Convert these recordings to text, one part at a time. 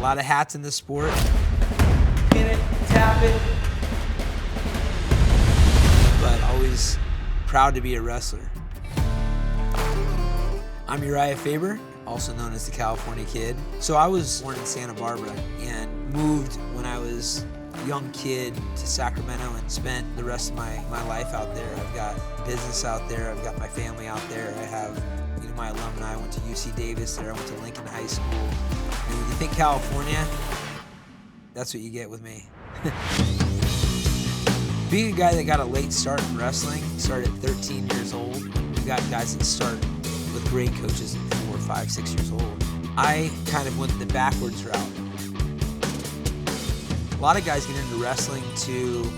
A lot of hats in the sport. Pin it, tap it. But always proud to be a wrestler. I'm Urijah Faber, also known as the California Kid. So I was born in Santa Barbara and moved when I was a young kid to Sacramento and spent the rest of my life out there. I've got business out there, I've got my family out there. I have my alumni. I went to UC Davis there, I went to Lincoln High School. And when you think California, that's what you get with me. Being a guy that got a late start in wrestling, started at 13 years old. We've got guys that start with great coaches at 4, 5, 6 years old. I kind of went the backwards route. A lot of guys get into wrestling to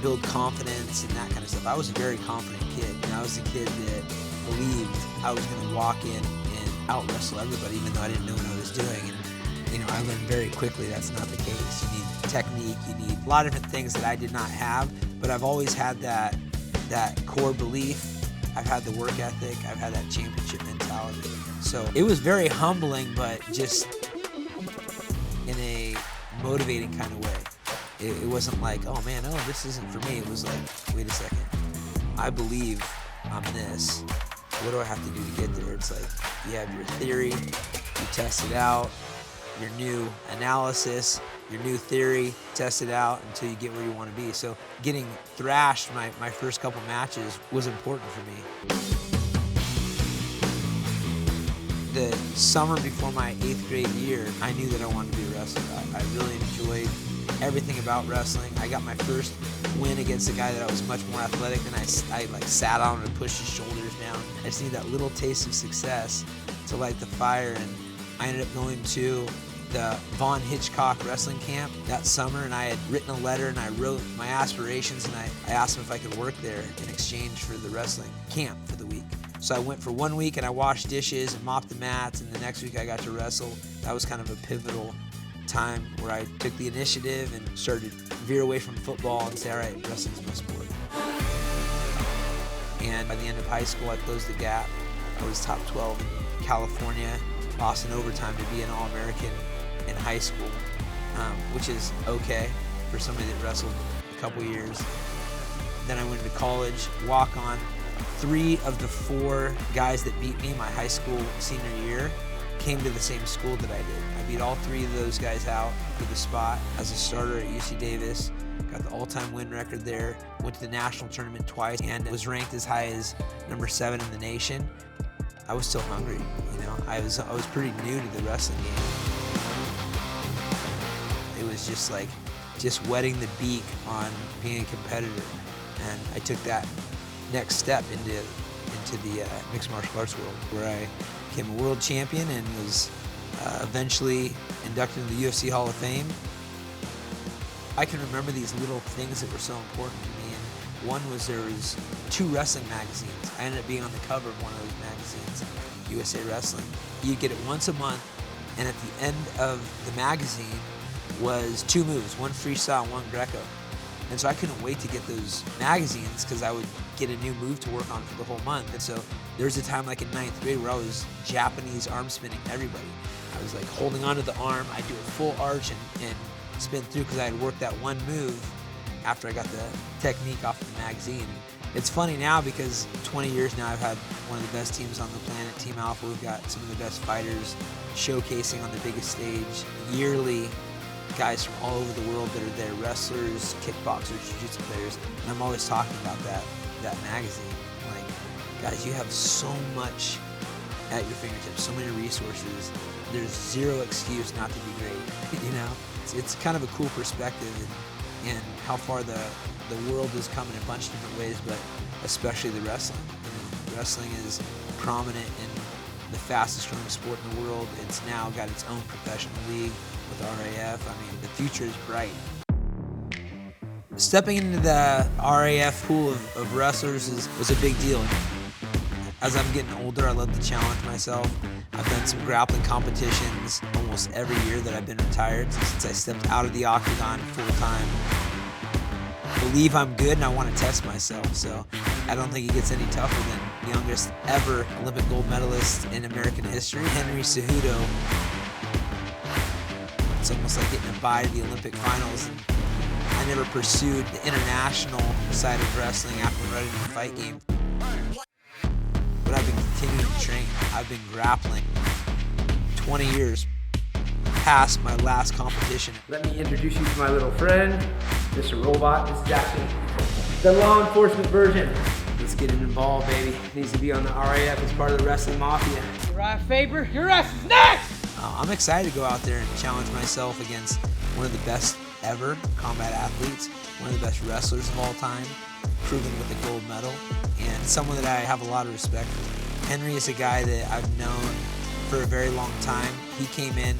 build confidence and that kind of stuff. I was a very confident kid. I was the kid that believed I was going to walk in and out-wrestle everybody, even though I didn't know what I was doing. And I learned very quickly that's not the case. You need technique, you need a lot of different things that I did not have, but I've always had that core belief. I've had the work ethic, I've had that championship mentality. So it was very humbling, but just in a motivating kind of way. It wasn't like, oh man, no, this isn't for me. It was like, wait a second, I believe I'm this. What do I have to do to get there? It's like, you have your theory, you test it out, your new analysis, your new theory, test it out until you get where you want to be. So getting thrashed my first couple matches was important for me. The summer before my 8th grade year, I knew that I wanted to be a wrestler. I really enjoyed everything about wrestling. I got my first win against a guy that I was much more athletic than. I like sat on him and pushed his shoulders down. I just needed that little taste of success to light the fire, and I ended up going to the Von Hitchcock wrestling camp that summer, and I had written a letter and I wrote my aspirations, and I asked him if I could work there in exchange for the wrestling camp for the week. So I went for 1 week and I washed dishes and mopped the mats, and the next week I got to wrestle. That was kind of a pivotal time where I took the initiative and started to veer away from football and say, all right, wrestling's my sport. And by the end of high school, I closed the gap. I was top 12 in California, lost in overtime to be an All-American in high school, which is okay for somebody that wrestled a couple years. Then I went to college, walk-on. 3 of the 4 guys that beat me my high school senior year came to the same school that I did. I beat all 3 of those guys out for the spot as a starter at UC Davis. Got the all-time win record there. Went to the national tournament twice and was ranked as high as number 7 in the nation. I was still hungry, I was pretty new to the wrestling game. It was just wetting the beak on being a competitor, and I took that next step into the mixed martial arts world, where I became a world champion and was eventually inducted into the UFC Hall of Fame. I can remember these little things that were so important to me, and one was there was 2 wrestling magazines. I ended up being on the cover of one of those magazines, USA Wrestling. You get it once a month, and at the end of the magazine was 2 moves, one freestyle and one Greco. And so I couldn't wait to get those magazines because I would get a new move to work on for the whole month. And so there was a time like in 9th grade where I was Japanese arm spinning everybody. I was like holding onto the arm, I'd do a full arch and spin through because I had worked that one move after I got the technique off the magazine. It's funny now because 20 years now I've had one of the best teams on the planet, Team Alpha. We've got some of the best fighters showcasing on the biggest stage yearly. Guys from all over the world that are there, wrestlers, kickboxers, jiu-jitsu players, and I'm always talking about that magazine. Like, guys, you have so much at your fingertips, so many resources. There's zero excuse not to be great, It's kind of a cool perspective and how far the world has come in a bunch of different ways, but especially the wrestling. Wrestling is prominent in the fastest growing sport in the world. It's now got its own professional league with RAF. The future is bright. Stepping into the RAF pool of wrestlers was a big deal. As I'm getting older, I love to challenge myself. I've done some grappling competitions almost every year that I've been retired since I stepped out of the octagon full-time. I believe I'm good and I want to test myself, so I don't think it gets any tougher than the youngest ever Olympic gold medalist in American history, Henry Cejudo. It's almost like getting a bye to the Olympic finals. And I never pursued the international side of wrestling after running the fight game. But I've been continuing to train. I've been grappling 20 years past my last competition. Let me introduce you to my little friend, Mr. Robot. This is actually the law enforcement version. Let's get him involved, baby. Needs to be on the RAF as part of the wrestling mafia. Urijah Faber, your ass is next! I'm excited to go out there and challenge myself against one of the best ever combat athletes, one of the best wrestlers of all time, proven with a gold medal, and someone that I have a lot of respect for. Henry is a guy that I've known for a very long time. He came in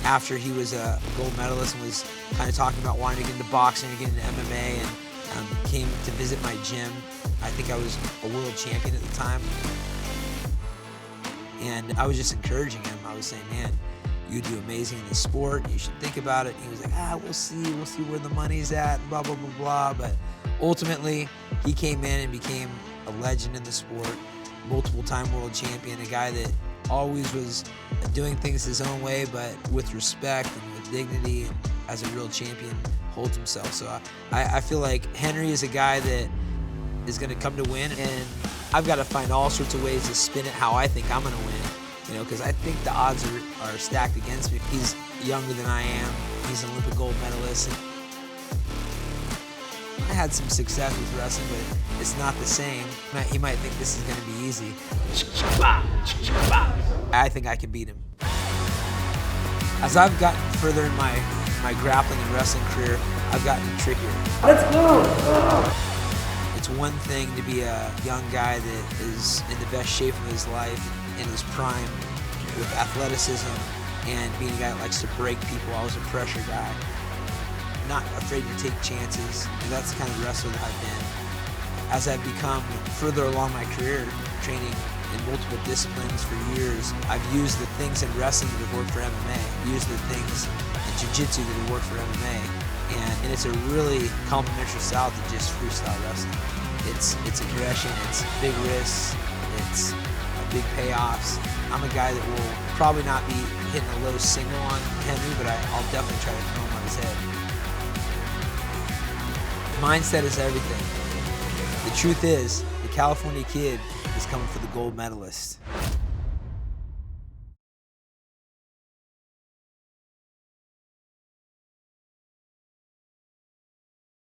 after he was a gold medalist and was kind of talking about wanting to get into boxing and get into MMA, and came to visit my gym. I think I was a world champion at the time. And I was just encouraging him. I was saying, man, you do amazing in this sport. You should think about it. He was like, we'll see where the money's at, blah, blah, blah, blah. But ultimately, he came in and became a legend in the sport, multiple-time world champion, a guy that always was doing things his own way, but with respect and with dignity, and as a real champion holds himself. So I feel like Henry is a guy that is going to come to win, and I've got to find all sorts of ways to spin it how I think I'm going to win, because I think the odds are stacked against me. He's younger than I am. He's an Olympic gold medalist. I had some success with wrestling, but it's not the same. He might think this is going to be easy. I think I can beat him. As I've gotten further in my grappling and wrestling career, I've gotten trickier. Let's go! It's one thing to be a young guy that is in the best shape of his life, in his prime, with athleticism, and being a guy that likes to break people. I was a pressure guy, not afraid to take chances, and that's the kind of wrestler that I've been. As I've become further along my career, training in multiple disciplines for years, I've used the things in wrestling that have worked for MMA, used the things in jiu-jitsu that have worked for MMA, and it's a really complementary style to just freestyle wrestling. It's aggression, it's big risks, it's big payoffs. I'm a guy that will probably not be hitting a low single on Henry, but I'll definitely try to throw him on his head. Mindset is everything. The truth is, the California kid is coming for the gold medalist.